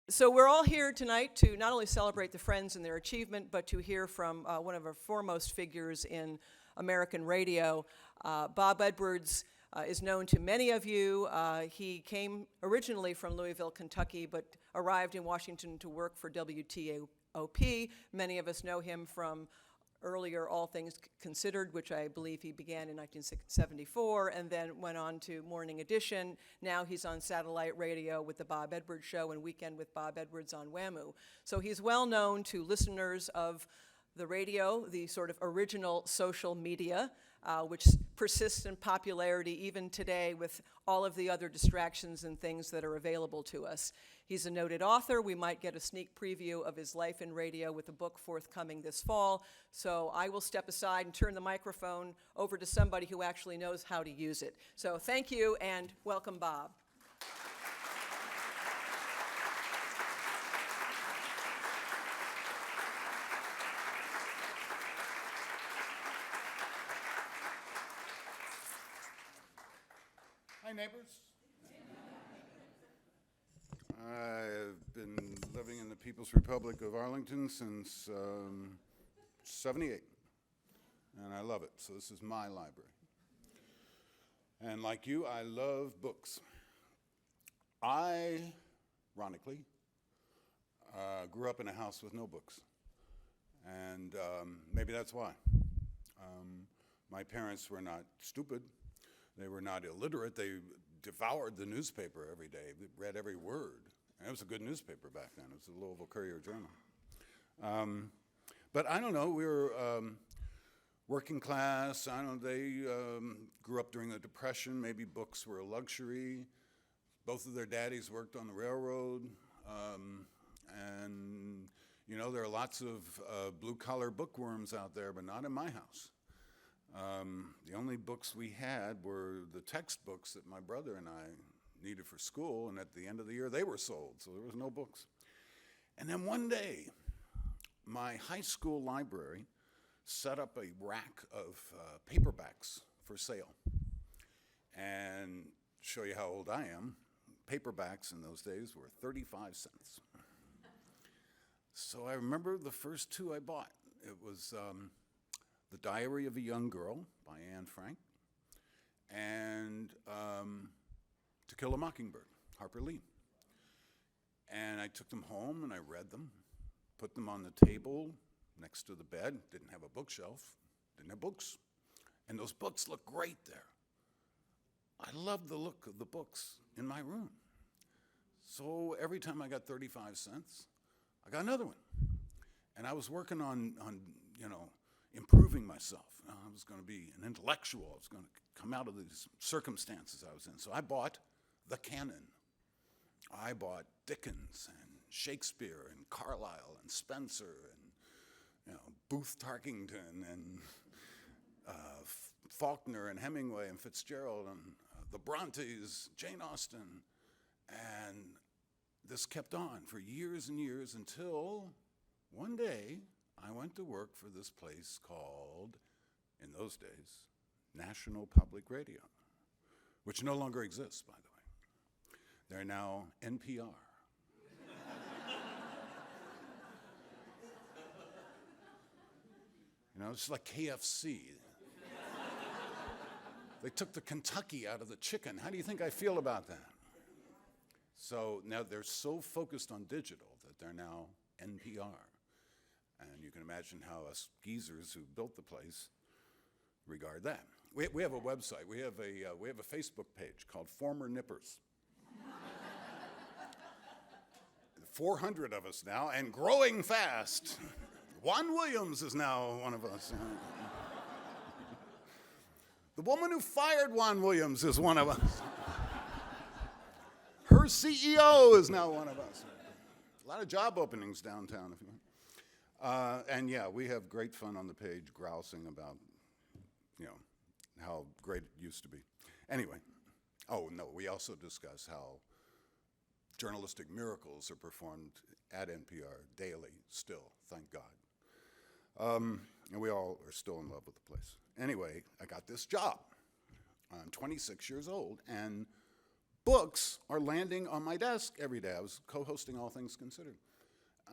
So we're all here tonight to not only celebrate the Friends and their achievement, but to hear from one of our foremost figures in American radio. Bob Edwards is known to many of you. He came originally from Louisville, Kentucky, but arrived in Washington to work for WTOP. Many of us know him from earlier All Things Considered, which I believe he began in 1974, and then went on to Morning Edition. Now he's on satellite radio with the Bob Edwards Show and Weekend with Bob Edwards on WAMU. So he's well known to listeners of the radio, the sort of original social media, which persists in popularity even today with all of the other distractions and things that are available to us. He's a noted author. We might get a sneak preview of his life in radio with a book forthcoming this fall. So I will step aside and turn the microphone over to somebody who actually knows how to use it. So thank you and welcome, Bob. Hi, neighbors. I've been living in the People's Republic of Arlington since 78, and I love it. So this is my library. And like you, I love books. I, ironically, grew up in a house with no books, and maybe that's why. My parents were not stupid. They were not illiterate. They devoured the newspaper every day. They read every word. And it was a good newspaper back then. It was the Louisville Courier-Journal. But I don't know. We were working class. I don't know. They grew up during the Depression. Maybe books were a luxury. Both of their daddies worked on the railroad. And, you know, there are lots of blue-collar bookworms out there, but not in my house. The only books we had were the textbooks that my brother and I needed for school, and at the end of the year they were sold, so there was no books. And then one day, my high school library set up a rack of paperbacks for sale. And to show you how old I am, paperbacks in those days were 35 cents. So I remember the first two I bought. It was The Diary of a Young Girl by Anne Frank, and To Kill a Mockingbird, Harper Lee. And I took them home and I read them, put them on the table next to the bed, didn't have a bookshelf, didn't have books. And those books looked great there. I loved the look of the books in my room. So every time I got 35 cents, I got another one. And I was working on improving myself. I was going to be an intellectual. I was going to come out of these circumstances I was in. So I bought the canon. I bought Dickens and Shakespeare and Carlyle and Spencer and Booth Tarkington and Faulkner and Hemingway and Fitzgerald and the Brontes, Jane Austen. And this kept on for years and years until one day I went to work for this place called, in those days, National Public Radio, which no longer exists, by the way. They're now NPR. It's like KFC. They took the Kentucky out of the chicken. How do you think I feel about that? So now they're so focused on digital that they're now NPR. And you can imagine how us geezers who built the place regard that. We have a website. We have a Facebook page called Former Nippers. 400 of us now, and growing fast. Juan Williams is now one of us. The woman who fired Juan Williams is one of us. Her CEO is now one of us. A lot of job openings downtown, if you want. And yeah, we have great fun on the page grousing about, how great it used to be. Anyway, we also discuss how journalistic miracles are performed at NPR daily still, thank God. And we all are still in love with the place. Anyway, I got this job. I'm 26 years old, and books are landing on my desk every day. I was co-hosting All Things Considered.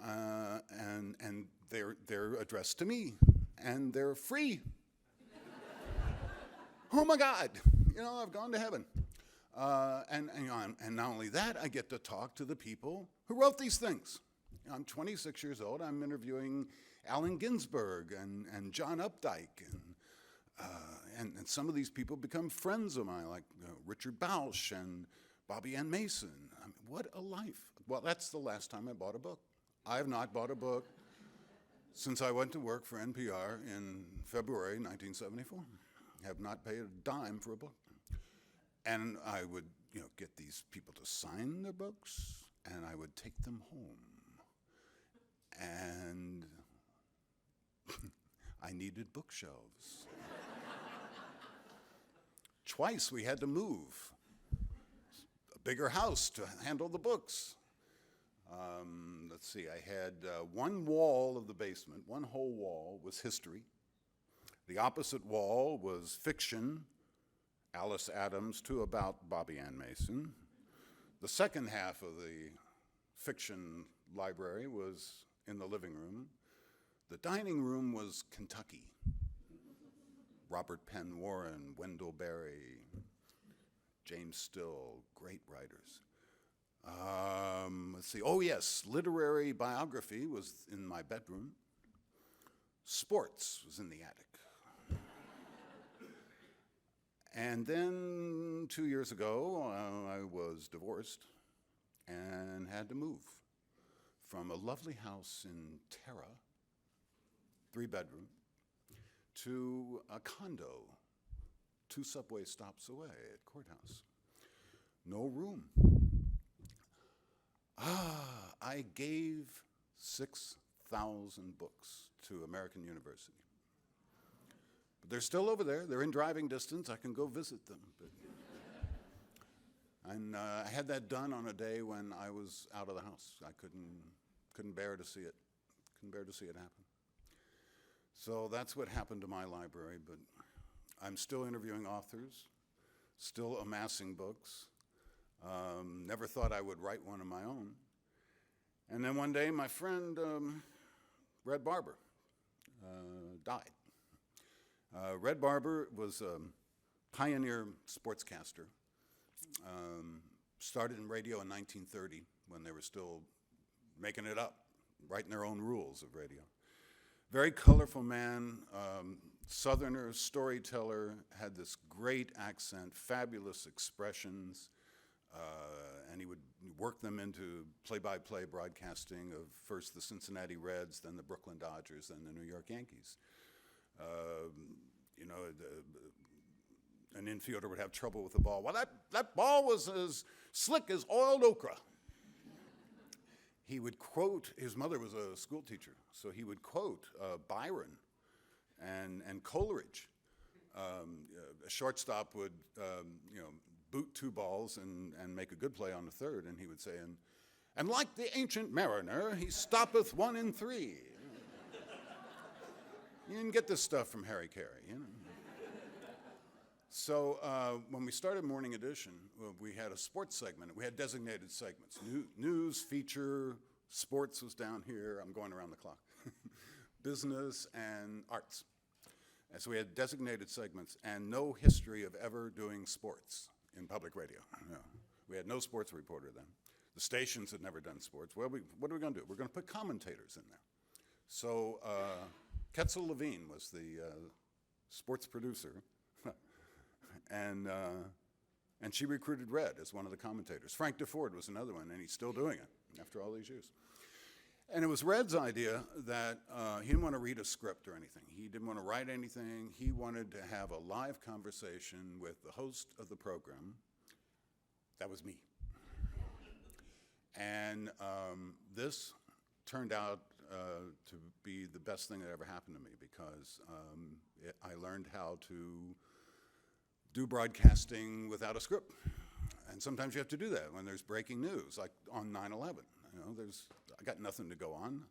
And they're addressed to me, and they're free. Oh my God, I've gone to heaven. And not only that, I get to talk to the people who wrote these things. I'm 26 years old. I'm interviewing Allen Ginsberg and John Updike, and some of these people become friends of mine, like Richard Bausch and Bobby Ann Mason. I mean, what a life. Well, that's the last time I bought a book. I have not bought a book since I went to work for NPR in February 1974. Have not paid a dime for a book. And I would, get these people to sign their books, and I would take them home. And I needed bookshelves. Twice we had to move. A bigger house to handle the books. Let's see, I had one wall of the basement, one whole wall was history. The opposite wall was fiction, Alice Adams to about Bobby Ann Mason. The second half of the fiction library was in the living room. The dining room was Kentucky. Robert Penn Warren, Wendell Berry, James Still, great writers. Let's see, oh yes, literary biography was in my bedroom. Sports was in the attic. And then 2 years ago, I was divorced and had to move from a lovely house in Terra, 3-bedroom, to a condo 2 subway stops away at Courthouse. No room. I gave 6,000 books to American University. But they're still over there. They're in driving distance. I can go visit them. And I had that done on a day when I was out of the house. I couldn't bear to see it. Couldn't bear to see it happen. So that's what happened to my library, but I'm still interviewing authors, still amassing books. Never thought I would write one of my own. And then one day my friend, Red Barber, died. Red Barber was a pioneer sportscaster. Started in radio in 1930 when they were still making it up, writing their own rules of radio. Very colorful man, Southerner, storyteller, had this great accent, fabulous expressions, and he would work them into play-by-play broadcasting of first the Cincinnati Reds, then the Brooklyn Dodgers, then the New York Yankees. An infielder would have trouble with the ball. Well, that ball was as slick as oiled okra. He would quote, his mother was a school teacher, so he would quote Byron and Coleridge. A shortstop would, boot 2 balls and make a good play on the third, and he would say, and like the ancient mariner, he stoppeth 1 in 3. You didn't get this stuff from Harry Carey, So when we started Morning Edition, we had a sports segment. We had designated segments. News, feature, sports was down here. I'm going around the clock. Business and arts. And so we had designated segments and no history of ever doing sports in public radio. No. We had no sports reporter then. The stations had never done sports. Well, what are we going to do? We're going to put commentators in there. So Ketzel Levine was the sports producer. And she recruited Red as one of the commentators. Frank DeFord was another one, and he's still doing it after all these years. And it was Red's idea that he didn't want to read a script or anything. He didn't want to write anything. He wanted to have a live conversation with the host of the program. That was me. And this turned out to be the best thing that ever happened to me because I learned how to do broadcasting without a script. And sometimes you have to do that when there's breaking news, like on 9/11. I got nothing to go on.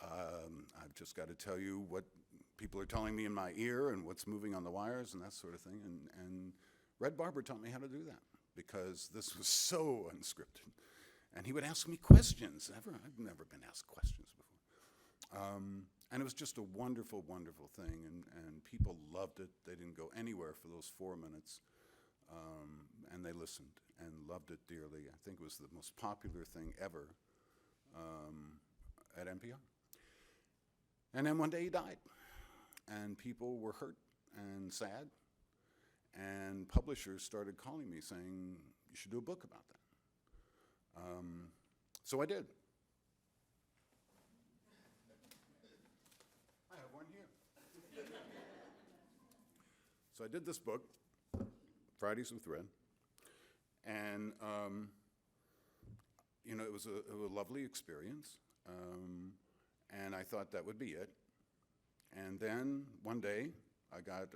I've just got to tell you what people are telling me in my ear and what's moving on the wires and that sort of thing. And Red Barber taught me how to do that. because this was so unscripted. And he would ask me questions. I've never been asked questions before. And it was just a wonderful, wonderful thing, and people loved it. They didn't go anywhere for those 4 minutes, and they listened and loved it dearly. I think it was the most popular thing ever at NPR. And then one day he died, and people were hurt and sad, and publishers started calling me saying, you should do a book about that. So I did. I have one here. So I did this book, Fridays with Red, and it was a lovely experience, and I thought that would be it. And then one day I got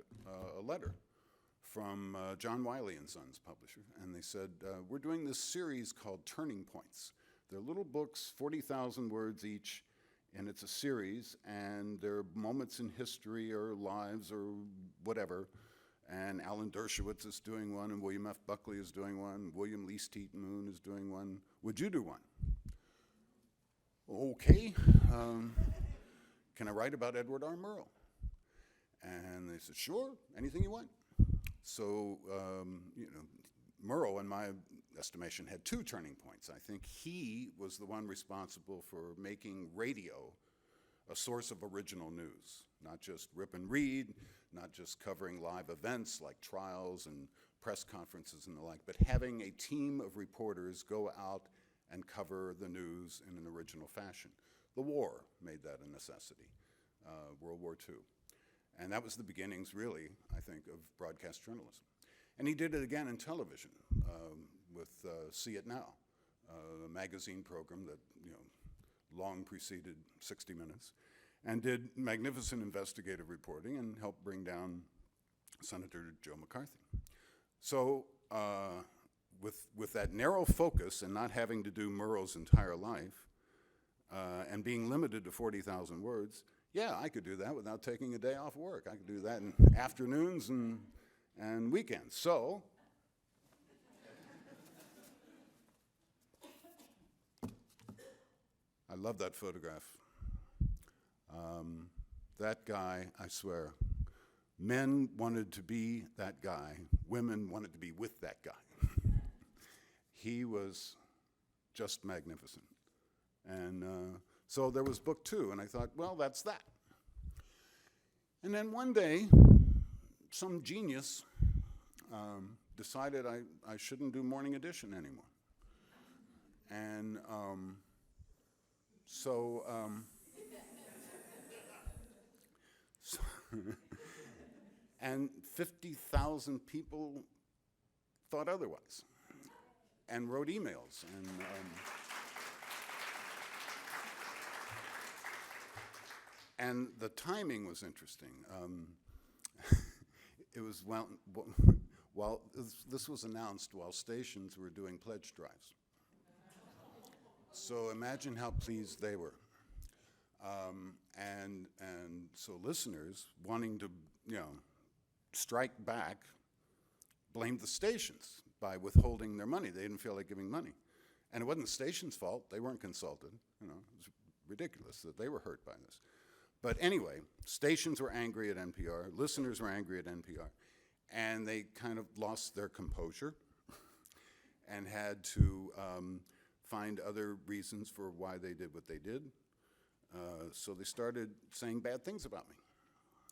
a letter from John Wiley & Sons, publisher, and they said, we're doing this series called Turning Points. They're little books, 40,000 words each, and it's a series, and they're moments in history or lives or whatever, and Alan Dershowitz is doing one, and William F. Buckley is doing one, William Lee Teton Moon is doing one. Would you do one? Okay. Can I write about Edward R. Murrow? And they said, sure, anything you want. So, Murrow, in my estimation, had 2 turning points. I think he was the one responsible for making radio a source of original news, not just rip and read, not just covering live events like trials and press conferences and the like, but having a team of reporters go out and cover the news in an original fashion. The war made that a necessity, World War II. And that was the beginnings, really, I think, of broadcast journalism. And he did it again in television with See It Now, a magazine program that long preceded 60 Minutes, and did magnificent investigative reporting and helped bring down Senator Joe McCarthy. So with that narrow focus and not having to do Murrow's entire life and being limited to 40,000 words, yeah, I could do that without taking a day off work. I could do that in afternoons and weekends. So I love that photograph. That guy, I swear, men wanted to be that guy. Women wanted to be with that guy. He was just magnificent. And so there was book 2, and I thought, well, that's that. And then one day, some genius decided I shouldn't do Morning Edition anymore. And and 50,000 people thought otherwise and wrote emails. And the timing was interesting. It was while this was announced while stations were doing pledge drives. So imagine how pleased they were. And so listeners wanting to, strike back, blamed the stations by withholding their money. They didn't feel like giving money. And it wasn't the station's fault. They weren't consulted. It was ridiculous that they were hurt by this. But anyway, stations were angry at NPR. Listeners were angry at NPR. And they kind of lost their composure and had to find other reasons for why they did what they did. So they started saying bad things about me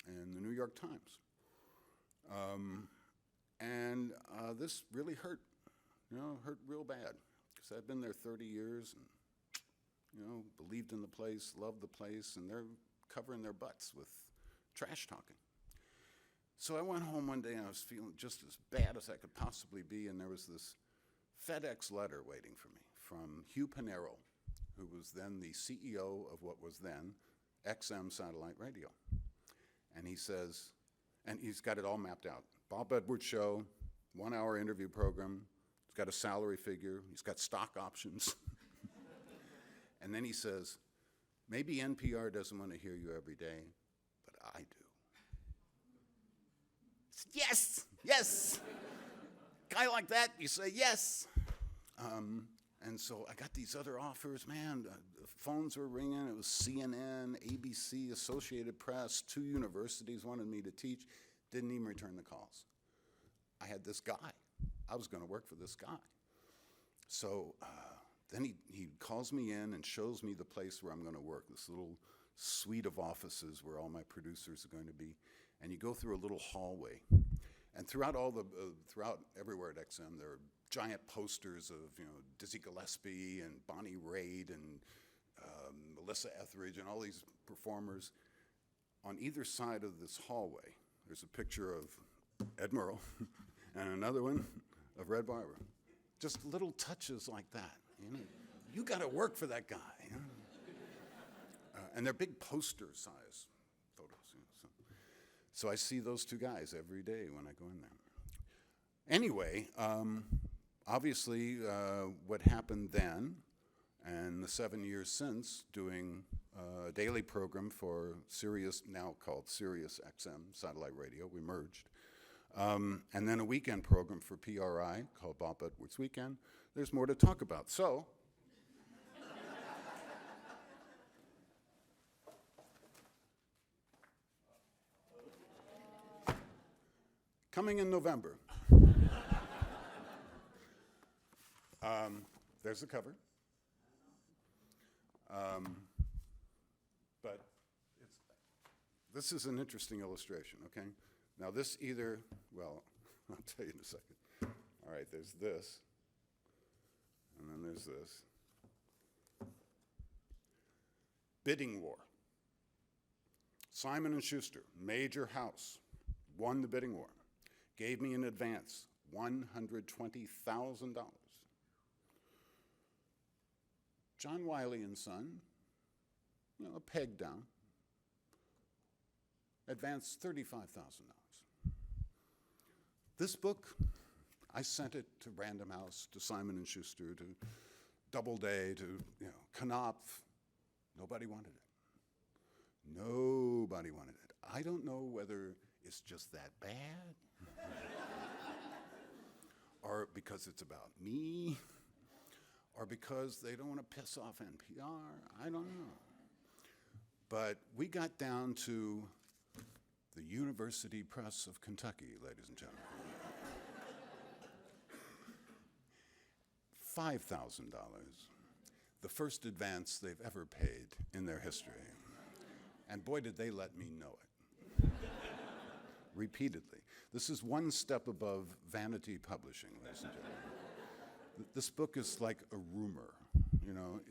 in the New York Times. And this really hurt, hurt real bad. Because I'd been there 30 years and, believed in the place, loved the place, and they're covering their butts with trash talking. So I went home one day and I was feeling just as bad as I could possibly be, and there was this FedEx letter waiting for me from Hugh Panero, who was then the CEO of what was then XM Satellite Radio. And he says, and he's got it all mapped out. Bob Edwards show, 1-hour interview program. He's got a salary figure. He's got stock options. And then he says, maybe NPR doesn't want to hear you every day, but I do. Yes, yes. guy like that, you say yes. And so I got these other offers, man. The phones were ringing. It was CNN, ABC, Associated Press, 2 universities wanted me to teach. Didn't even return the calls. I had this guy. I was going to work for this guy. So then he calls me in and shows me the place where I'm going to work, this little suite of offices where all my producers are going to be. And you go through a little hallway. And throughout everywhere at XM, there are giant posters of, Dizzy Gillespie and Bonnie Raitt and Melissa Etheridge and all these performers. On either side of this hallway, there's a picture of Ed Murrow and another one of Red Barber. Just little touches like that, You got to work for that guy, and they're big poster size photos. So I see those 2 guys every day when I go in there. Anyway, obviously, what happened then, and the 7 years since, doing a daily program for Sirius, now called SiriusXM Satellite Radio, we merged, and then a weekend program for PRI called Bob Edwards Weekend. There's more to talk about. So, coming in November. There's the cover. But this is an interesting illustration, okay? Now this I'll tell you in a second. All right, there's this, and then there's this. Bidding war. Simon & Schuster, major house, won the bidding war. Gave me in advance $120,000. John Wiley and Son, a peg down, advanced $35,000. This book, I sent it to Random House, to Simon & Schuster, to Doubleday, to Knopf. Nobody wanted it. Nobody wanted it. I don't know whether it's just that bad, or because it's about me, or because they don't want to piss off NPR. I don't know. But we got down to the University Press of Kentucky, ladies and gentlemen. $5,000, the first advance they've ever paid in their history. And boy, did they let me know it. Repeatedly. This is one step above vanity publishing, ladies and gentlemen. This book is like a rumor.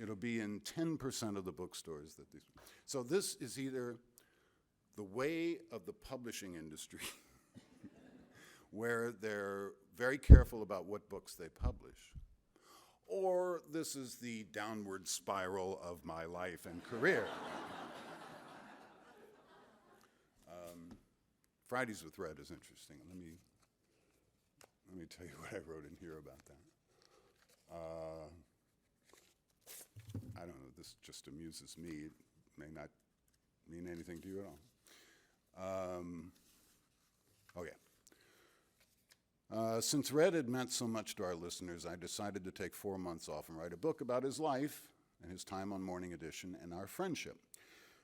It'll be in 10% of the bookstores that these. So this is either the way of the publishing industry, where they're very careful about what books they publish, or this is the downward spiral of my life and career. Fridays with Red is interesting. Let me tell you what I wrote in here about that. I don't know, this just amuses me. It may not mean anything to you at all. Since Red had meant so much to our listeners, I decided to take 4 months off and write a book about his life and his time on Morning Edition and our friendship.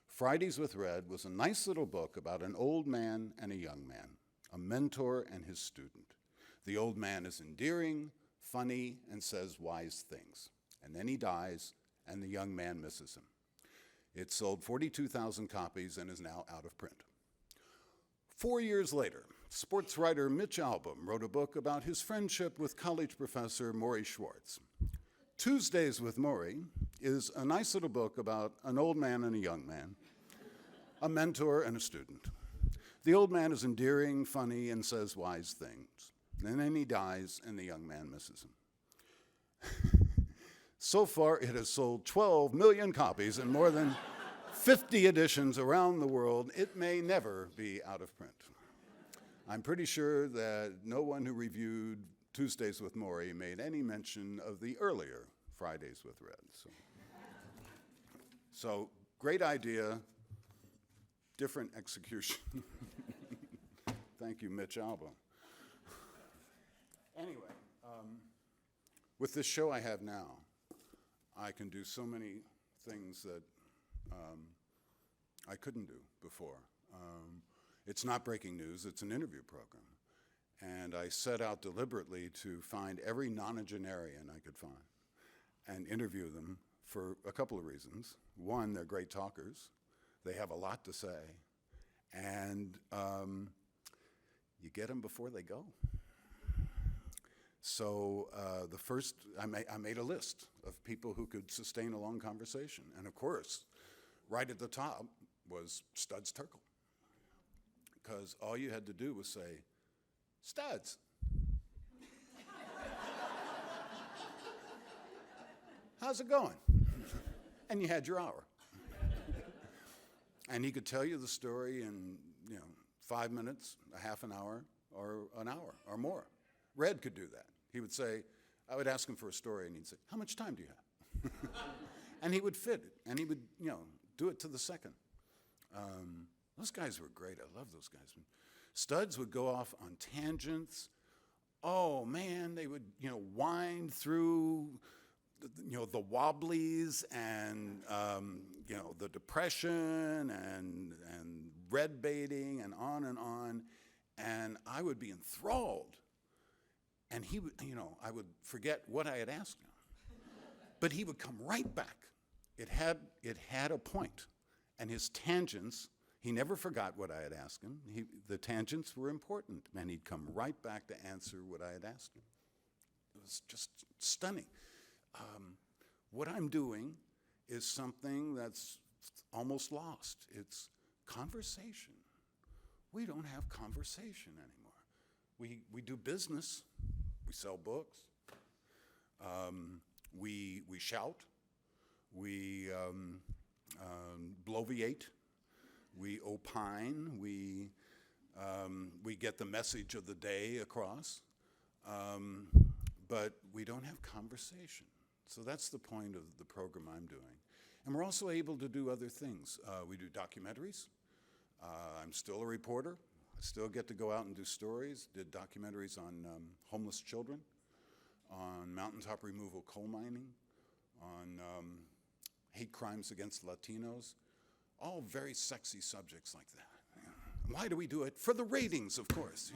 Fridays with Red was a nice little book about an old man and a young man, a mentor and his student. The old man is endearing, funny, and says wise things. And then he dies, and the young man misses him. It sold 42,000 copies and is now out of print. 4 years later, sports writer Mitch Albom wrote a book about his friendship with college professor Maury Schwartz. Tuesdays with Maury is a nice little book about an old man and a young man, a mentor and a student. The old man is endearing, funny, and says wise things. And then he dies, and the young man misses him. So far, it has sold 12 million copies in more than 50 editions around the world. It may never be out of print. I'm pretty sure that no one who reviewed Tuesdays with Maury made any mention of the earlier Fridays with Red. So great idea, different execution. Thank you, Mitch Albom. Anyway, with this show I have now, I can do so many things that I couldn't do before. It's not breaking news, it's an interview program. And I set out deliberately to find every nonagenarian I could find and interview them for a couple of reasons. One, they're great talkers. They have a lot to say. And you get them before they go. So the first, I made a list of people who could sustain a long conversation. And of course, right at the top was Studs Terkel. Because all you had to do was say, Studs. How's it going? And you had your hour. And he could tell you the story in 5 minutes, a half an hour, or an hour, or more. Red could do that. He would say, I would ask him for a story, and he'd say, how much time do you have? And he would fit it, and he would, do it to the second. Those guys were great. I love those guys. Studs would go off on tangents. Oh, man, they would, wind through, the wobblies and, the depression and red baiting and on and on. And I would be enthralled. And he would, I would forget what I had asked him. But he would come right back. It had a point. And his tangents, he never forgot what I had asked him. The tangents were important, and he'd come right back to answer what I had asked him. It was just stunning. What I'm doing is something that's almost lost. It's conversation. We don't have conversation anymore. We do business. We sell books. We shout. We bloviate. We opine. We get the message of the day across. But we don't have conversation. So that's the point of the program I'm doing. And we're also able to do other things. We do documentaries. I'm still a reporter. I still get to go out and do stories. Did documentaries on homeless children, on mountaintop removal coal mining, on hate crimes against Latinos, all very sexy subjects like that. Why do we do it? For the ratings, of course.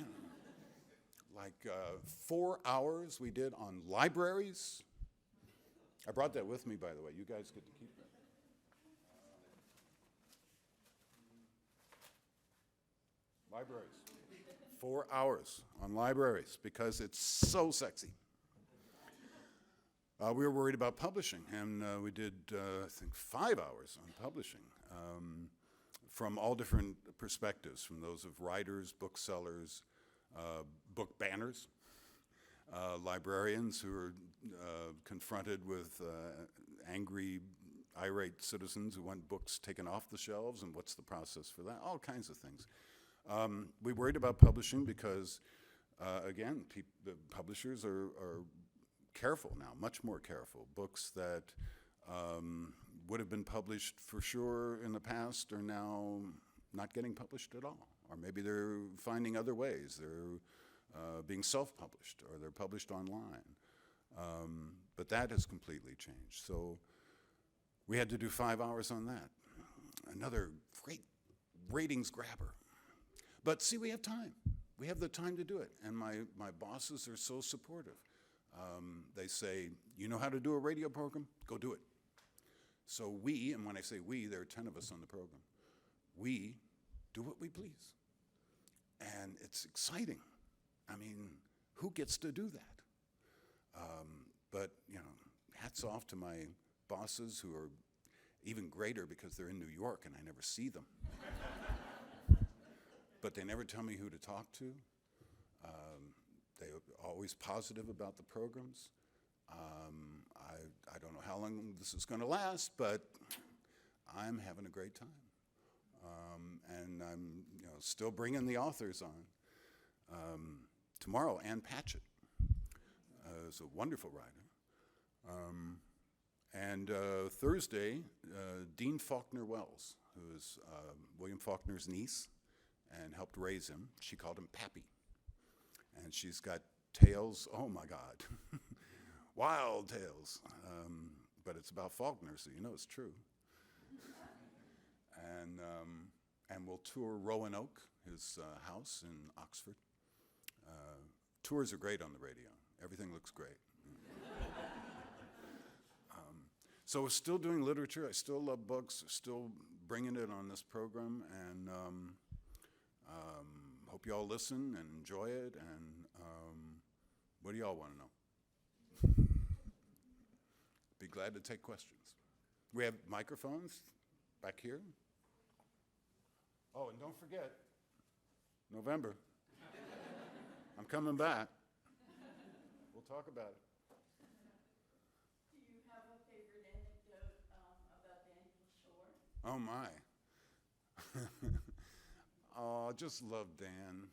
Like 4 hours we did on libraries. I brought that with me, by the way. You guys get to keep that. Libraries. 4 hours on libraries because it's so sexy. We were worried about publishing, and we did, I think, 5 hours on publishing from all different perspectives, from those of writers, booksellers, book banners, librarians who are confronted with angry, irate citizens who want books taken off the shelves, and what's the process for that, all kinds of things. We worried about publishing because, again, the publishers are careful now, much more careful. Books that would have been published for sure in the past are now not getting published at all. Or maybe they're finding other ways. They're being self-published or they're published online. But that has completely changed. So we had to do 5 hours on that. Another great ratings grabber. But see, we have time. We have the time to do it. And my bosses are so supportive. They say, you know how to do a radio program? Go do it. So we, and when I say we, there are 10 of us on the program, we do what we please. And it's exciting. I mean, who gets to do that? But, hats off to my bosses who are even greater because they're in New York and I never see them. But they never tell me who to talk to. They're always positive about the programs. I don't know how long this is going to last, but I'm having a great time. And I'm still bringing the authors on. Tomorrow, Ann Patchett is a wonderful writer. And Thursday, Dean Faulkner Wells, who is William Faulkner's niece and helped raise him. She called him Pappy. And she's got tales. Oh my God, wild tales. But it's about Faulkner, so you know it's true. And we'll tour Roanoke, his house in Oxford. Tours are great on the radio. Everything looks great. So we're still doing literature. I still love books. Still bringing it on this program, and hope you all listen and enjoy it. And what do y'all want to know? Be glad to take questions. We have microphones back here. Oh, and don't forget, November. I'm coming back. We'll talk about it. Do you have a favorite anecdote about Daniel Shore? Oh my. Oh, I just love Dan.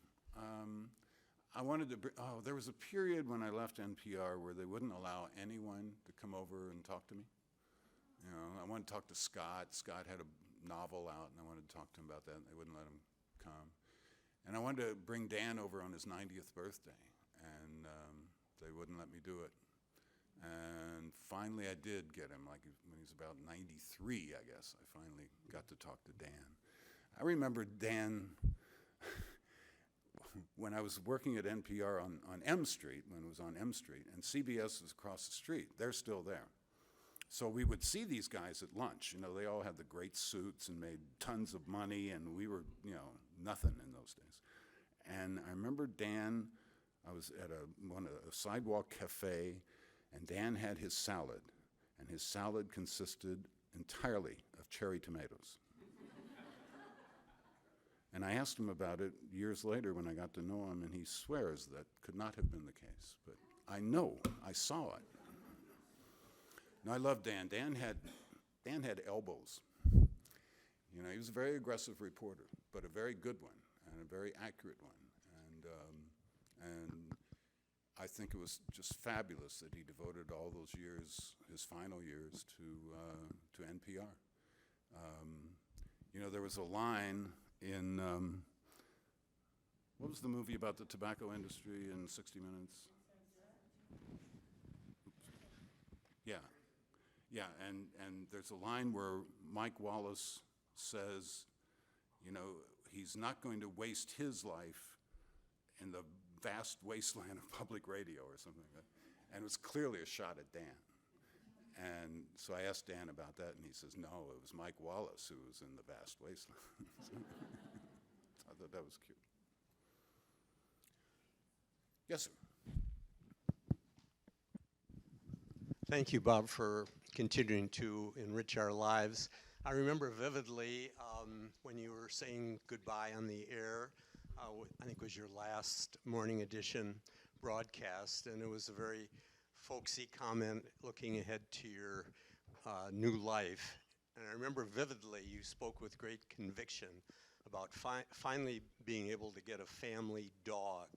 I wanted to, there was a period when I left NPR where they wouldn't allow anyone to come over and talk to me. You know, I wanted to talk to Scott. Scott had a novel out, and I wanted to talk to him about that, and they wouldn't let him come. And I wanted to bring Dan over on his 90th birthday, and they wouldn't let me do it. And finally I did get him, like when he was about 93, I guess. I finally got to talk to Dan. I remember Dan, when I was working at NPR on M Street, when it was on M Street, and CBS was across the street. They're still there. So we would see these guys at lunch. You know, they all had the great suits and made tons of money, and we were, you know, nothing in those days. And I remember Dan, I was at a sidewalk cafe, and Dan had his salad, and his salad consisted entirely of cherry tomatoes. And I asked him about it years later when I got to know him, and he swears that could not have been the case. But I know, I saw it. No, I love Dan. Dan had elbows. You know, he was a very aggressive reporter, but a very good one and a very accurate one. And I think it was just fabulous that he devoted all those years, his final years, to NPR. You know, there was a line in, what was the movie about the tobacco industry in 60 Minutes? Yeah, and there's a line where Mike Wallace says, you know, he's not going to waste his life in the vast wasteland of public radio or something like that. And it was clearly a shot at Dan. And so I asked Dan about that, and he says, no, it was Mike Wallace who was in the vast wasteland. So I thought that was cute. Yes, sir. Thank you, Bob, for continuing to enrich our lives. I remember vividly when you were saying goodbye on the air. I think it was your last morning edition broadcast, and it was a very folksy comment looking ahead to your new life. And I remember vividly you spoke with great conviction about finally being able to get a family dog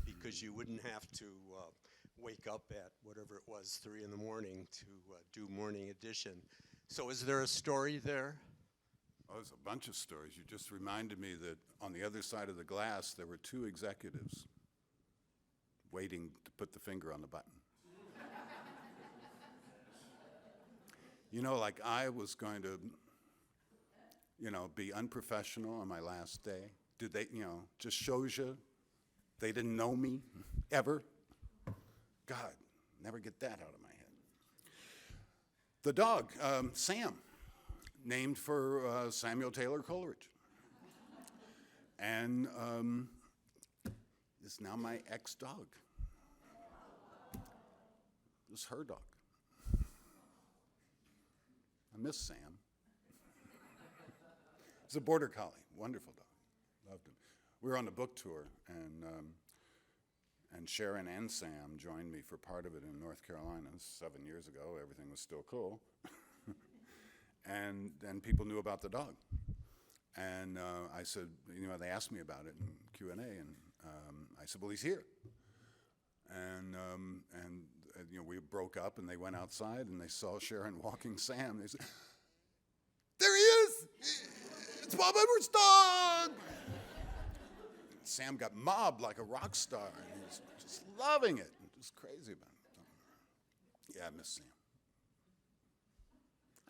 because you wouldn't have to wake up at whatever it was, 3 in the morning to do morning edition. So is there a story there? Oh, there's a bunch of stories. You just reminded me that on the other side of the glass, there were 2 executives waiting to put the finger on the button. You know, like I was going to, you know, be unprofessional on my last day. Did they, you know, just shows you they didn't know me ever. God, never get that out of my head. The dog, Sam, named for Samuel Taylor Coleridge. And is now my ex-dog. It was her dog. I miss Sam. He's a border collie, wonderful dog. Loved him. We were on a book tour, and Sharon and Sam joined me for part of it in North Carolina 7 years ago. Everything was still cool. And people knew about the dog. And I said, you know, they asked me about it in Q&A, and I said, well, he's here. And you know, we broke up, and they went outside, and they saw Sharon walking Sam. They said, there he is! It's Bob Edwards' dog! Sam got mobbed like a rock star. And just loving it, just crazy about it. So, yeah, I miss Sam.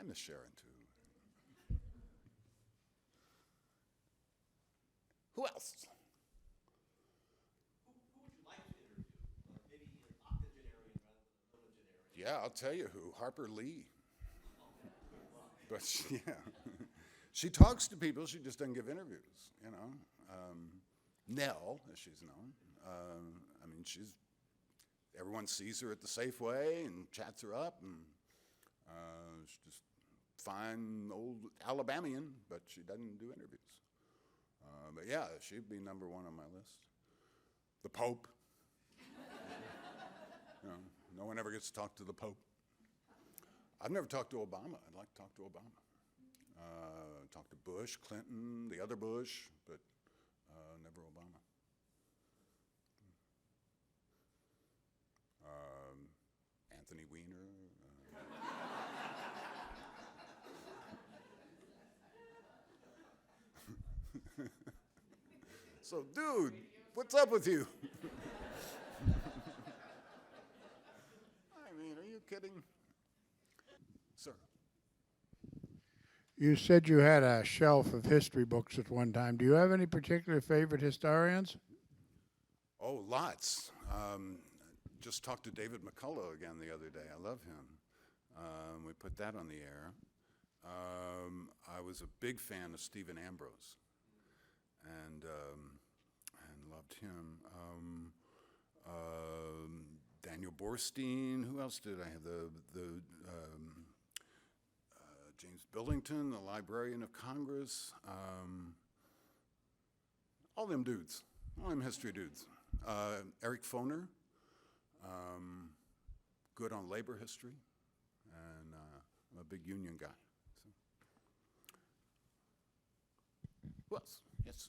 I miss Sharon too. Who else? Who would you like to interview? Maybe an octogenarian rather than a nonagenarian. Yeah, I'll tell you who. Harper Lee. But yeah, she talks to people. She just doesn't give interviews. You know, Nell, as she's known. I mean, everyone sees her at the Safeway and chats her up, and she's just fine old Alabamian, but she doesn't do interviews. But yeah, she'd be number one on my list. The Pope. You know, no one ever gets to talk to the Pope. I've never talked to Obama. I'd like to talk to Obama. Talk to Bush, Clinton, the other Bush, but never Obama. Anthony Weiner. So, dude, what's up with you? I mean, are you kidding? Sir. You said you had a shelf of history books at one time. Do you have any particular favorite historians? Oh, lots. Just talked to David McCullough again the other day. I love him. We put that on the air. I was a big fan of Stephen Ambrose, and loved him. Daniel Borstein. Who else did I have? James Billington, the Librarian of Congress. All them dudes. All them history dudes. Eric Foner. Good on labor history. And I'm a big union guy. So. Who else? Yes.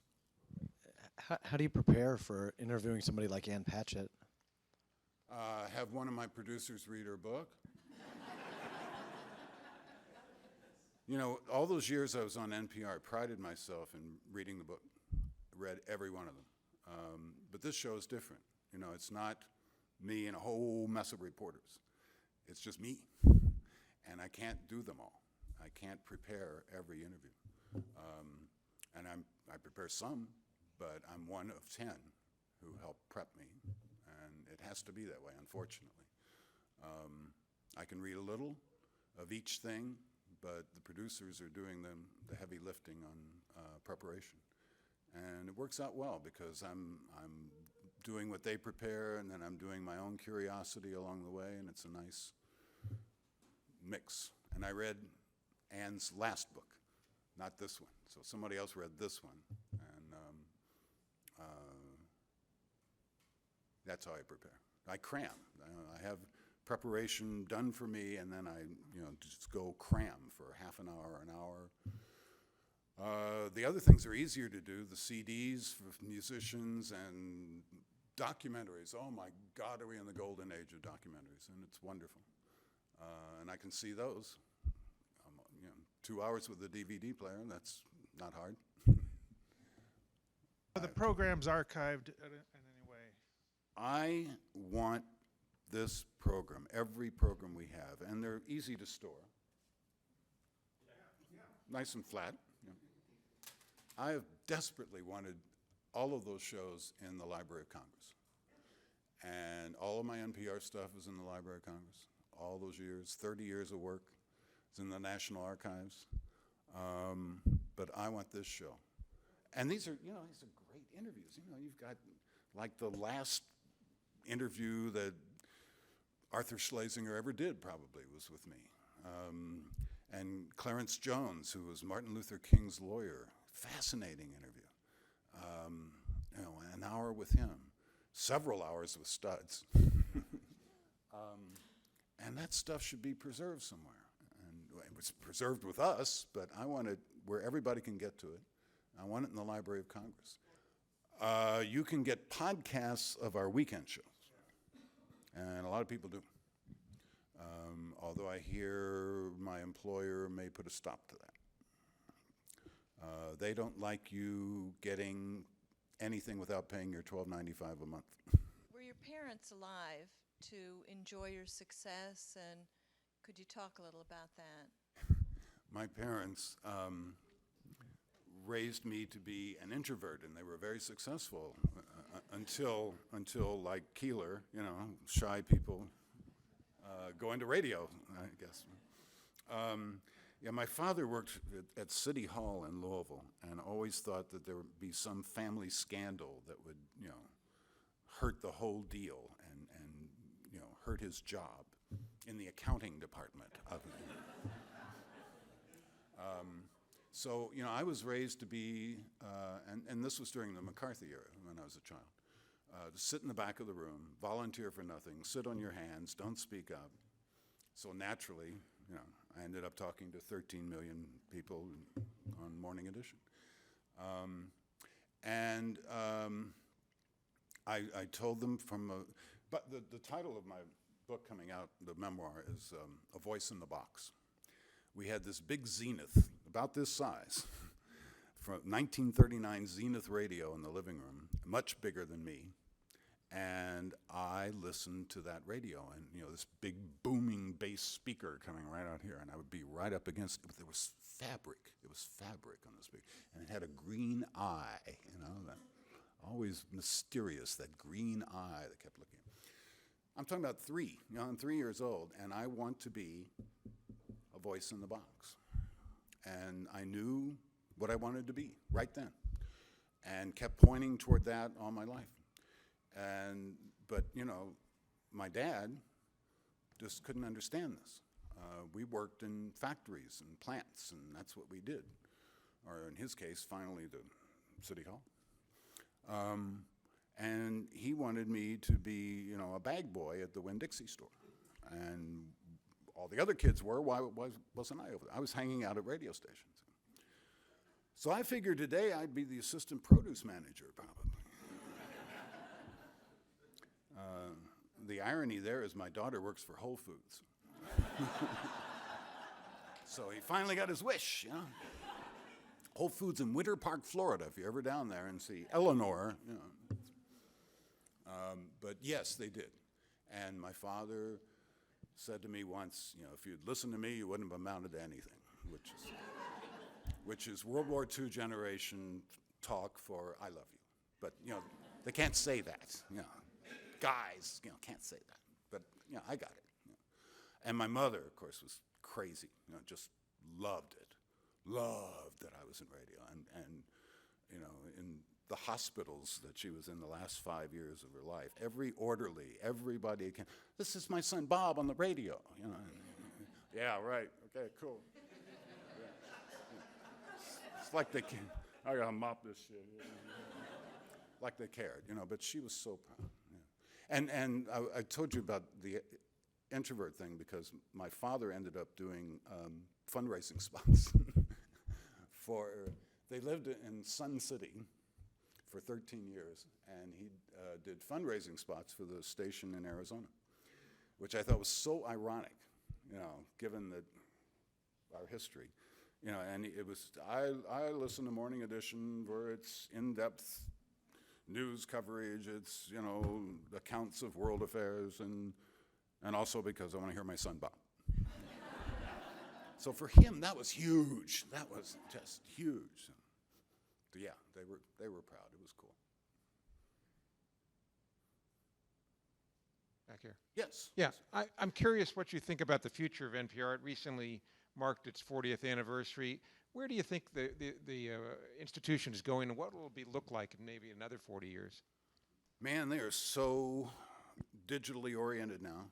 How do you prepare for interviewing somebody like Ann Patchett? Have one of my producers read her book. You know, all those years I was on NPR, I prided myself in reading the book. Read every one of them. But this show is different. You know, it's not me and a whole mess of reporters. It's just me. And I can't do them all. I can't prepare every interview. And I prepare some, but I'm one of 10 who help prep me. And it has to be that way, unfortunately. I can read a little of each thing, but the producers are doing the heavy lifting on preparation. And it works out well because I'm doing what they prepare, and then I'm doing my own curiosity along the way, and it's a nice mix. And I read Ann's last book, not this one. So somebody else read this one, and that's how I prepare. I cram. I have preparation done for me, and then I just go cram for half an hour. The other things are easier to do, the CDs for musicians and documentaries. Oh my God, are we in the golden age of documentaries? And it's wonderful. And I can see those. 2 hours with a DVD player, that's not hard. Are the programs archived in any way? I want this program, every program we have, and they're easy to store. Nice and flat. I have desperately wanted all of those shows in the Library of Congress. And all of my NPR stuff is in the Library of Congress. All those years, 30 years of work is in the National Archives. But I want this show. And these are great interviews. You've got like the last interview that Arthur Schlesinger ever did probably was with me. And Clarence Jones, who was Martin Luther King's lawyer. Fascinating interview. An hour with him, several hours with Studs. And that stuff should be preserved somewhere. And it was preserved with us, but I want it where everybody can get to it. I want it in the Library of Congress. You can get podcasts of our weekend shows, and a lot of people do. Although I hear my employer may put a stop to that. They don't like you getting anything without paying your $12.95 a month. Were you parents alive to enjoy your success, and could you talk a little about that? My parents raised me to be an introvert, and they were very successful until like Keeler, shy people go into radio, I guess. Yeah, my father worked at City Hall in Louisville, and always thought that there would be some family scandal that would, hurt the whole deal and hurt his job in the accounting department of it. So, I was raised to be, and this was during the McCarthy era when I was a child, to sit in the back of the room, volunteer for nothing, sit on your hands, don't speak up. So naturally, I ended up talking to 13 million people on Morning Edition. I told them but the title of my book coming out, the memoir, is A Voice in the Box. We had this big Zenith, about this size, from 1939 Zenith radio in the living room, much bigger than me. And I listened to that radio, and this big booming bass speaker coming right out here, and I would be right up against it. But there was fabric. It was fabric on the speaker, and it had a green eye. That always mysterious, that green eye that kept looking. I'm talking about 3. I'm 3 years old, and I want to be a voice in the box. And I knew what I wanted to be right then, and kept pointing toward that all my life. But my dad just couldn't understand this. We worked in factories and plants, and that's what we did. Or in his case, finally, the City Hall. And he wanted me to be, a bag boy at the Winn-Dixie store. And all the other kids were, why wasn't I over there? I was hanging out at radio stations. So I figured today I'd be the assistant produce manager, probably. The irony there is my daughter works for Whole Foods. So he finally got his wish, Whole Foods in Winter Park, Florida, if you're ever down there and see Eleanor, But yes, they did. And my father said to me once, if you'd listened to me, you wouldn't have amounted to anything, which is World War II generation talk for I love you. But, they can't say that, Guys, can't say that. But, I got it. And my mother, of course, was crazy, just loved it. Loved that I was in radio. And in the hospitals that she was in the last 5 years of her life, every orderly, everybody came, this is my son Bob on the radio. Yeah, right. Okay, cool. Yeah. It's like they can, I gotta mop this shit. Like they cared, but she was so proud. And I told you about the introvert thing because my father ended up doing fundraising spots they lived in Sun City for 13 years, and he did fundraising spots for the station in Arizona, which I thought was so ironic, given that our history, and it was, I listen to Morning Edition for its in-depth news coverage, its, accounts of world affairs, and also because I want to hear my son Bob. So for him, that was huge. That was just huge. So yeah, they were proud. It was cool. Back here. Yes. Yeah, I'm curious what you think about the future of NPR. It recently marked its 40th anniversary. Where do you think the institution is going, and what will it look like in maybe another 40 years? Man, they are so digitally oriented now.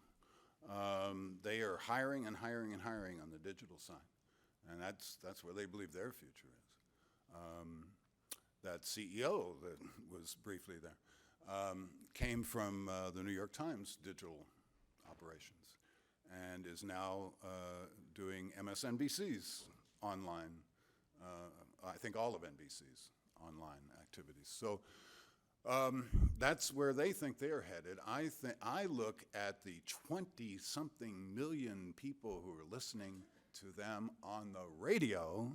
They are hiring and hiring and hiring on the digital side, and that's where they believe their future is. That CEO that was briefly there came from the New York Times digital operations and is now doing MSNBC's online, I think all of NBC's online activities. So that's where they think they're headed. I look at the 20-something million people who are listening to them on the radio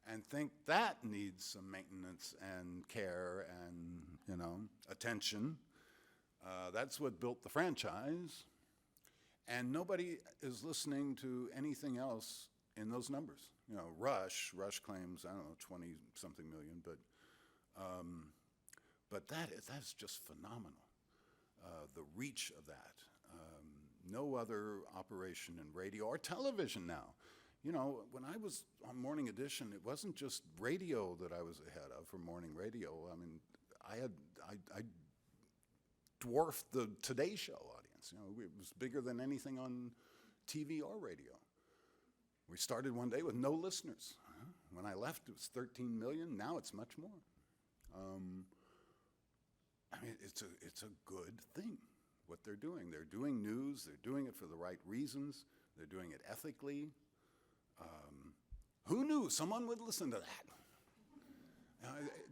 and think that needs some maintenance and care and, attention. That's what built the franchise. And nobody is listening to anything else in those numbers. You know, Rush claims, I don't know, 20-something million, but that's just phenomenal. The reach of that. No other operation in radio or television now. You know, when I was on Morning Edition, it wasn't just radio that I was ahead of for morning radio. I mean, I dwarfed the Today Show audience. You know, it was bigger than anything on TV or radio. We started one day with no listeners. When I left, it was 13 million. Now it's much more. I mean, it's a good thing, what they're doing. They're doing news. They're doing it for the right reasons. They're doing it ethically. Who knew someone would listen to that?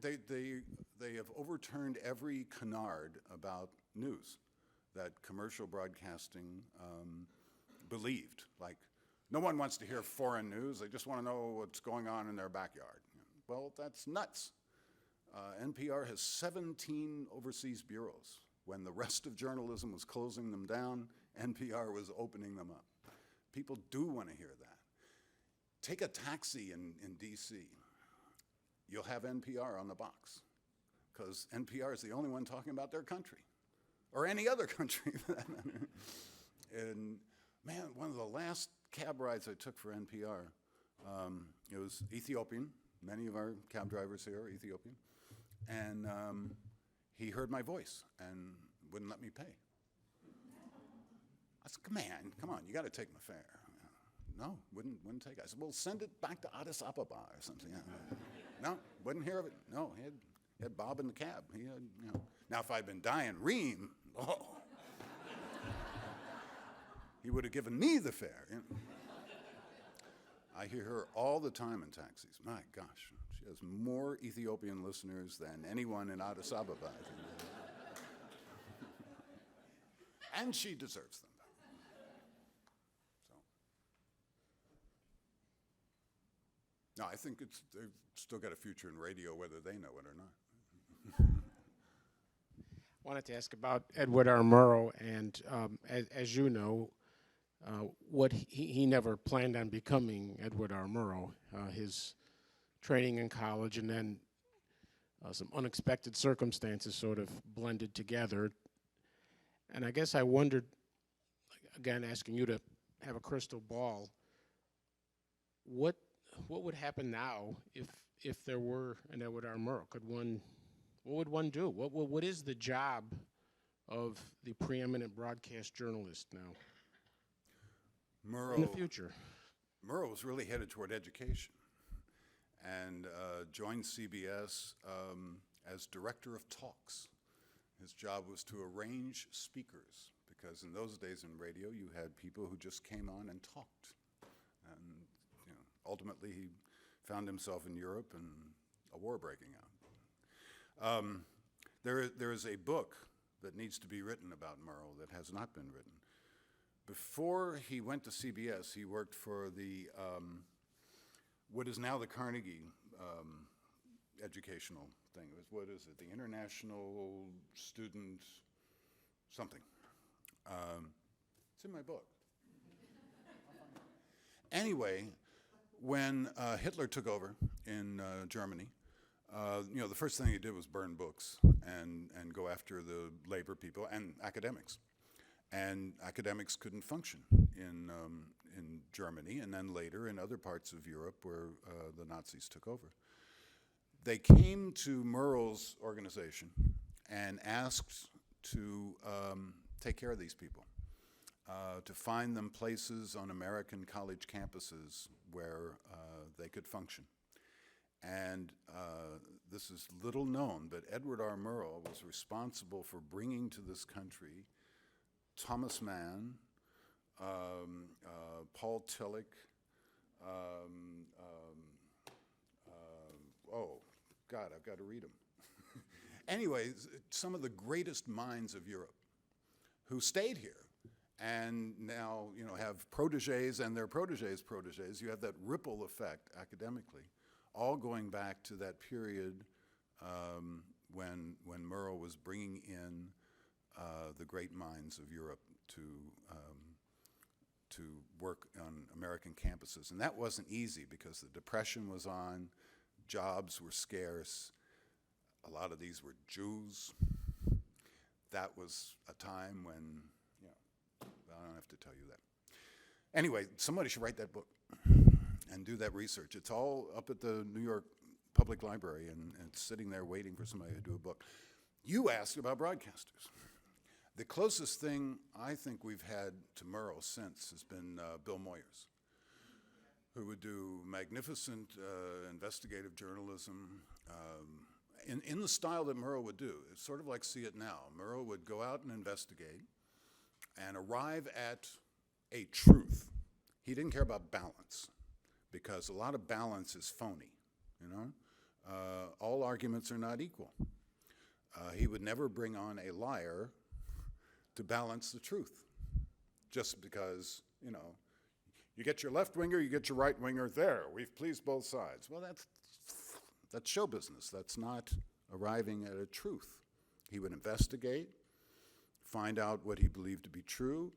They have overturned every canard about news that commercial broadcasting believed. Like, no one wants to hear foreign news. They just want to know what's going on in their backyard. Well, that's nuts. NPR has 17 overseas bureaus. When the rest of journalism was closing them down, NPR was opening them up. People do want to hear that. Take a taxi in D.C. You'll have NPR on the box, because NPR is the only one talking about their country, or any other country for that matter. And man, one of the last cab rides I took for NPR, it was Ethiopian. Many of our cab drivers here are Ethiopian. And he heard my voice and wouldn't let me pay. I said, come on, you got to take my fare. No, wouldn't take it. I said, well, send it back to Addis Ababa or something. No, wouldn't hear of it. No, he had Bob in the cab. He had, you know. Now, if I'd been Diane Rehm, he would have given me the fare. You know. I hear her all the time in taxis. My gosh, she has more Ethiopian listeners than anyone in Addis Ababa, I think. And she deserves them. No, I think they've still got a future in radio, whether they know it or not. Wanted to ask about Edward R. Murrow, and as you know, what he never planned on becoming Edward R. Murrow. His training in college and then some unexpected circumstances sort of blended together. And I guess I wondered, again, asking you to have a crystal ball, what would happen now if there were an Edward R. Murrow? What would one do? What is the job of the preeminent broadcast journalist now in the future? Murrow was really headed toward education and joined CBS as director of talks. His job was to arrange speakers, because in those days in radio you had people who just came on and talked. And ultimately, he found himself in Europe and a war breaking out. There is a book that needs to be written about Murrow that has not been written. Before he went to CBS, he worked for the what is now the Carnegie educational thing. What is it? The International Student something. It's in my book. Anyway. When Hitler took over in Germany, the first thing he did was burn books and go after the labor people and academics. And academics couldn't function in Germany, and then later in other parts of Europe where the Nazis took over. They came to Murrow's organization and asked to take care of these people. To find them places on American college campuses where they could function. And this is little known, but Edward R. Murrow was responsible for bringing to this country Thomas Mann, Paul Tillich, oh, God, I've got to read them. Anyway, some of the greatest minds of Europe who stayed here and now, have protégés and their protégés' protégés. You have that ripple effect academically, all going back to that period when Murrow was bringing in the great minds of Europe to work on American campuses. And that wasn't easy because the Depression was on, jobs were scarce, a lot of these were Jews. That was a time when, I don't have to tell you that. Anyway, somebody should write that book and do that research. It's all up at the New York Public Library, and it's sitting there waiting for somebody to do a book. You asked about broadcasters. The closest thing I think we've had to Murrow since has been Bill Moyers, who would do magnificent investigative journalism in the style that Murrow would do. It's sort of like See It Now. Murrow would go out and investigate and arrive at a truth. He didn't care about balance, because a lot of balance is phony, all arguments are not equal. He would never bring on a liar to balance the truth, just because, you get your left winger, you get your right winger, there, we've pleased both sides. Well, that's show business. That's not arriving at a truth. He would investigate, find out what he believed to be true,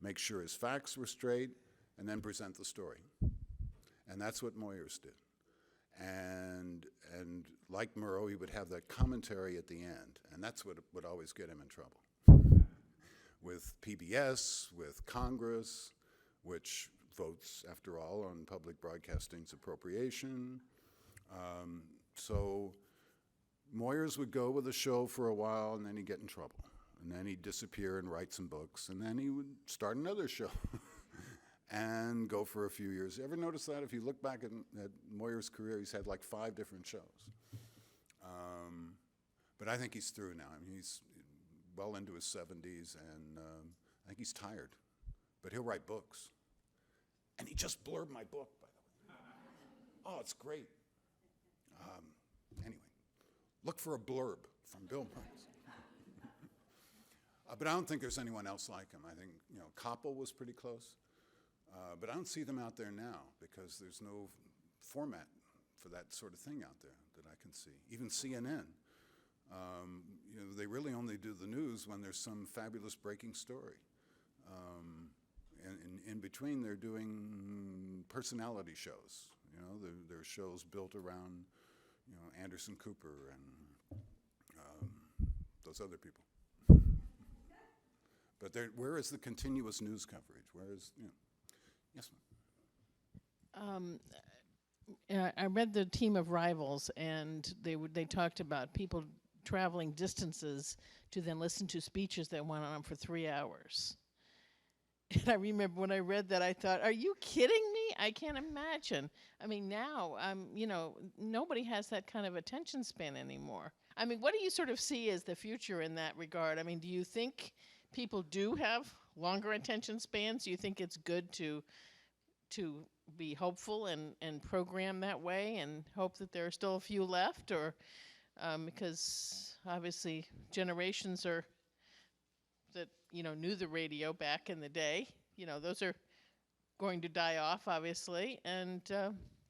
make sure his facts were straight, and then present the story. And that's what Moyers did. And like Murrow, he would have that commentary at the end, and that's what would always get him in trouble. With PBS, with Congress, which votes, after all, on public broadcasting's appropriation. So Moyers would go with a show for a while, and then he'd get in trouble. And then he'd disappear and write some books, and then he would start another show and go for a few years. You ever notice that? If you look back at Moyers' career, he's had like 5 different shows. But I think he's through now. I mean, he's well into his 70s, and I think he's tired. But he'll write books. And he just blurbed my book, by the way. Oh, it's great. Anyway, look for a blurb from Bill Moyers. But I don't think there's anyone else like him. I think, Koppel was pretty close. But I don't see them out there now because there's no format for that sort of thing out there that I can see. Even CNN, they really only do the news when there's some fabulous breaking story. And in between, they're doing personality shows. There are shows built around, Anderson Cooper and those other people. But where is the continuous news coverage? Where is, yes, ma'am. I read the Team of Rivals, and they talked about people traveling distances to then listen to speeches that went on for 3 hours. And I remember when I read that, I thought, are you kidding me? I can't imagine. I mean, now, nobody has that kind of attention span anymore. I mean, what do you sort of see as the future in that regard? I mean, do you think people do have longer attention spans? Do you think it's good to be hopeful and program that way and hope that there are still a few left? Or because obviously generations that knew the radio back in the day, those are going to die off, obviously. And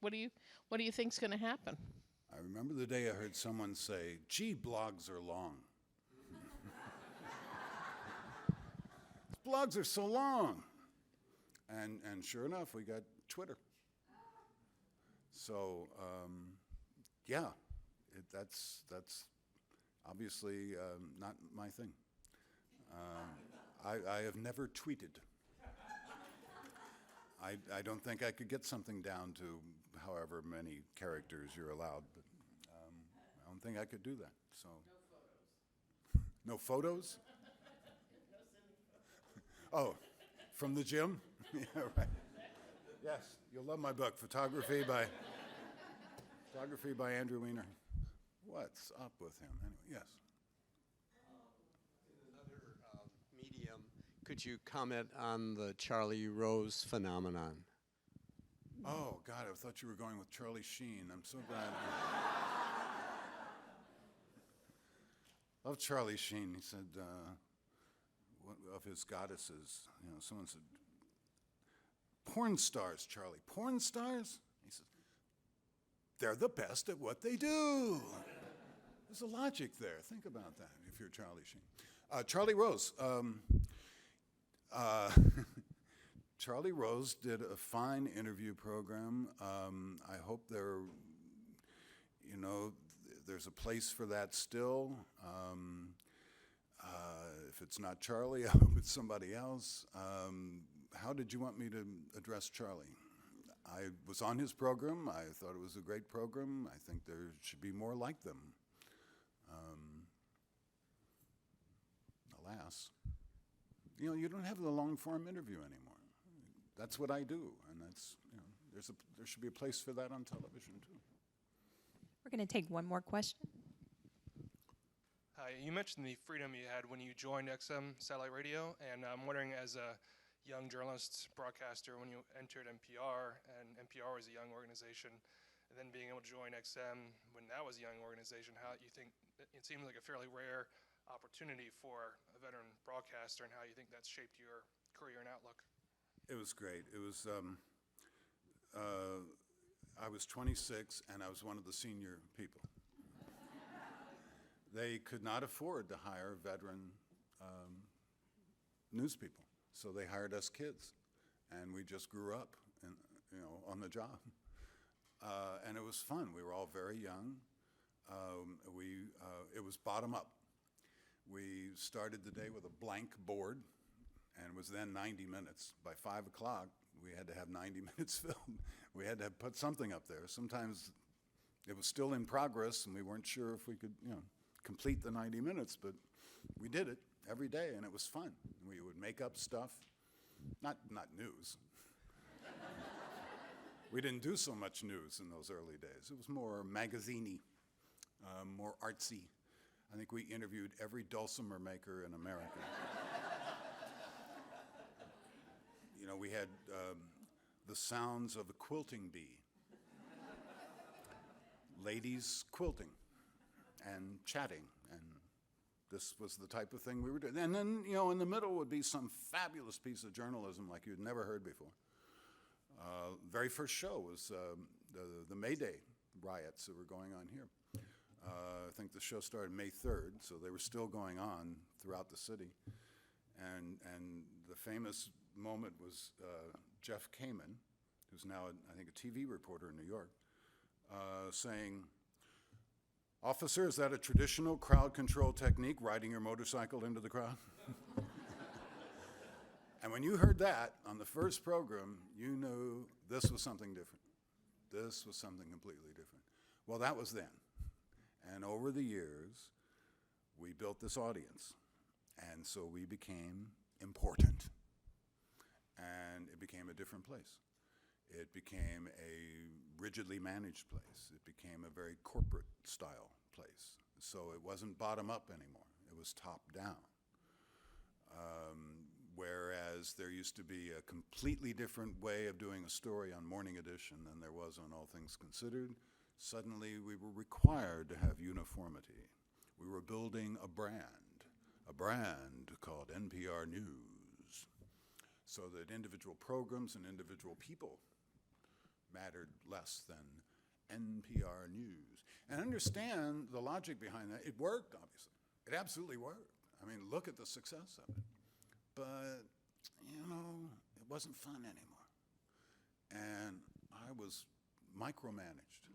what do you think's going to happen? I remember the day I heard someone say, "Gee, blogs are long." Blogs are so long. And sure enough, we got Twitter. So, that's obviously not my thing. I have never tweeted. I don't think I could get something down to however many characters you're allowed, but I don't think I could do that. So no photos? Oh, from the gym? Yeah, right. Yes, you'll love my book, Photography by Andrew Weiner. What's up with him? Anyway, yes. In another medium, could you comment on the Charlie Rose phenomenon? Oh, God, I thought you were going with Charlie Sheen. I'm so glad. Love Charlie Sheen. He said, of his goddesses, someone said, "Porn stars, Charlie, porn stars?" He said, "They're the best at what they do." There's a logic there. Think about that if you're Charlie Sheen. Charlie Rose. Charlie Rose did a fine interview program. I hope there's a place for that still. If it's not Charlie, I hope it's somebody else. How did you want me to address Charlie? I was on his program. I thought it was a great program. I think there should be more like them. Alas, you don't have the long-form interview anymore. That's what I do, and there should be a place for that on television too. We're going to take one more question. Hi, you mentioned the freedom you had when you joined XM Satellite Radio, and I'm wondering, as a young journalist, broadcaster, when you entered NPR, and NPR was a young organization, and then being able to join XM when that was a young organization, how you think, it seems like a fairly rare opportunity for a veteran broadcaster, and how you think that's shaped your career and outlook. It was great. It was, I was 26 and I was one of the senior people. They could not afford to hire veteran news people, so they hired us kids, and we just grew up, on the job. And it was fun. We were all very young. It was bottom up. We started the day with a blank board, and it was then 90 minutes. By 5 o'clock, we had to have 90 minutes filled. We had to put something up there. Sometimes it was still in progress, and we weren't sure if we could, complete the 90 minutes, but we did it every day, and it was fun. We would make up stuff, not news. We didn't do so much news in those early days. It was more magazine-y, more artsy. I think we interviewed every dulcimer maker in America. We had the sounds of a quilting bee, ladies quilting and chatting, and this was the type of thing we were doing. And then, in the middle would be some fabulous piece of journalism like you'd never heard before. Very first show was the May Day riots that were going on here. I think the show started May 3rd, so they were still going on throughout the city. And the famous moment was Jeff Kamen, who's now, I think, a TV reporter in New York, saying, "Officer, is that a traditional crowd control technique, riding your motorcycle into the crowd?" And when you heard that on the first program, you knew this was something different. This was something completely different. Well, that was then. And over the years, we built this audience. And so we became important. And it became a different place. It became a rigidly managed place. It became a very corporate style place. So it wasn't bottom up anymore. It was top down. Whereas there used to be a completely different way of doing a story on Morning Edition than there was on All Things Considered, suddenly we were required to have uniformity. We were building a brand called NPR News, so that individual programs and individual people mattered less than NPR News. And understand the logic behind that. It worked, obviously. It absolutely worked. I mean, look at the success of it. But, it wasn't fun anymore. And I was micromanaged.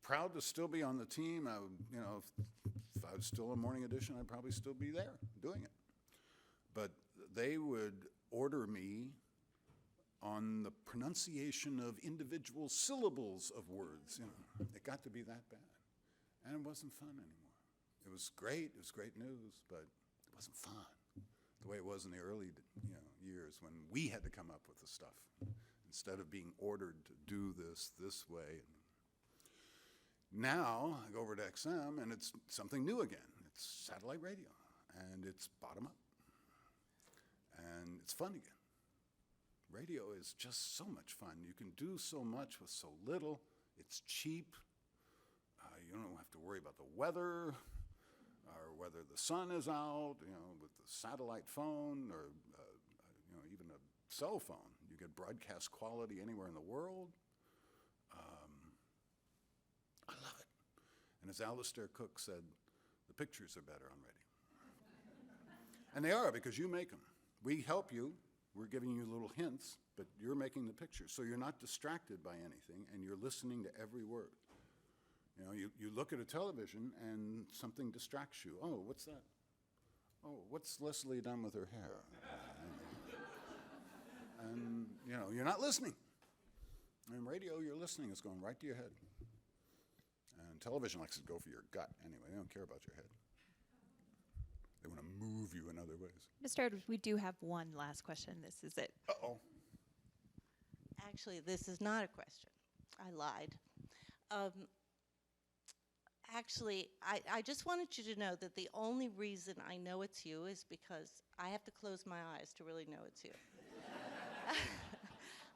Proud to still be on the team. I would, if I was still a Morning Edition, I'd probably still be there doing it. But they would order me on the pronunciation of individual syllables of words. It got to be that bad. And it wasn't fun anymore. It was great news, but it wasn't fun. The way it was in the early years when we had to come up with the stuff instead of being ordered to do this way. Now I go over to XM and it's something new again. It's satellite radio and it's bottom up and it's fun again. Radio is just so much fun. You can do so much with so little. It's cheap. You don't have to worry about the weather or whether the sun is out, with the satellite phone or, even a cell phone. You get broadcast quality anywhere in the world. I love it. And as Alistair Cook said, the pictures are better on radio. And they are, because you make them. We help you. We're giving you little hints, but you're making the picture. So you're not distracted by anything, and you're listening to every word. You know, you look at a television, and something distracts you. Oh, what's that? Oh, what's Leslie done with her hair? And, you know, you're not listening. In radio, you're listening. It's going right to your head. And television likes to go for your gut anyway. They don't care about your head. They want to move you in other ways. Mr. Edwards, we do have one last question. This is it. Uh-oh. Actually, this is not a question. I lied. Actually, I just wanted you to know that the only reason I know it's you is because I have to close my eyes to really know it's you.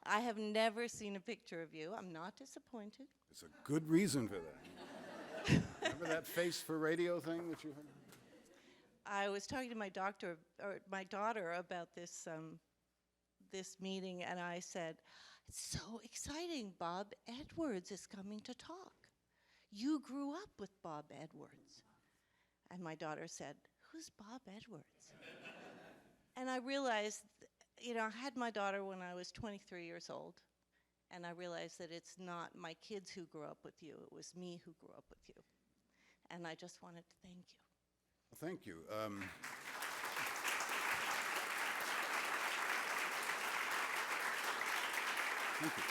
I have never seen a picture of you. I'm not disappointed. It's a good reason for that. Remember that face for radio thing that you heard? I was talking to my daughter about this this meeting, and I said, "It's so exciting! Bob Edwards is coming to talk. You grew up with Bob Edwards." And my daughter said, "Who's Bob Edwards?" And I realized, you know, I had my daughter when I was 23 years old, and I realized that it's not my kids who grew up with you, it was me who grew up with you. And I just wanted to thank you. Well, thank you. Thank you.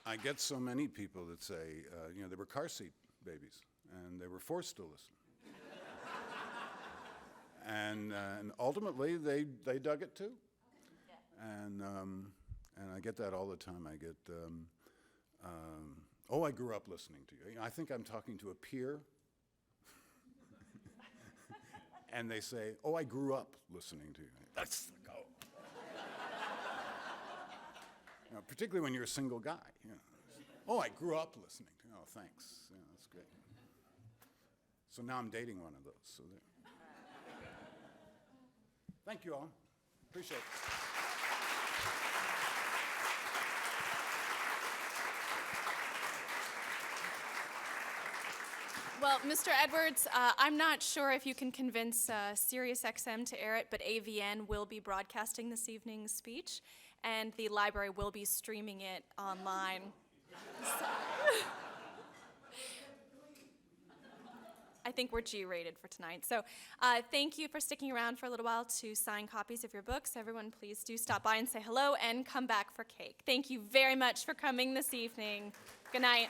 I get so many people that say, you know, they were car seat babies, and they were forced to listen. And ultimately, they dug it too. And I get that all the time. I get, oh, I grew up listening to you. You know, I think I'm talking to a peer. And they say, oh, I grew up listening to you. That's the go. You know, particularly when you're a single guy. You know. Oh, I grew up listening to you. Oh, thanks. Yeah, that's great. So now I'm dating one of those. So there. Thank you all. Appreciate it. Well, Mr. Edwards, I'm not sure if you can convince SiriusXM to air it, but AVN will be broadcasting this evening's speech, and the library will be streaming it online. So I think we're G-rated for tonight. So thank you for sticking around for a little while to sign copies of your books. Everyone, please do stop by and say hello and come back for cake. Thank you very much for coming this evening. Good night.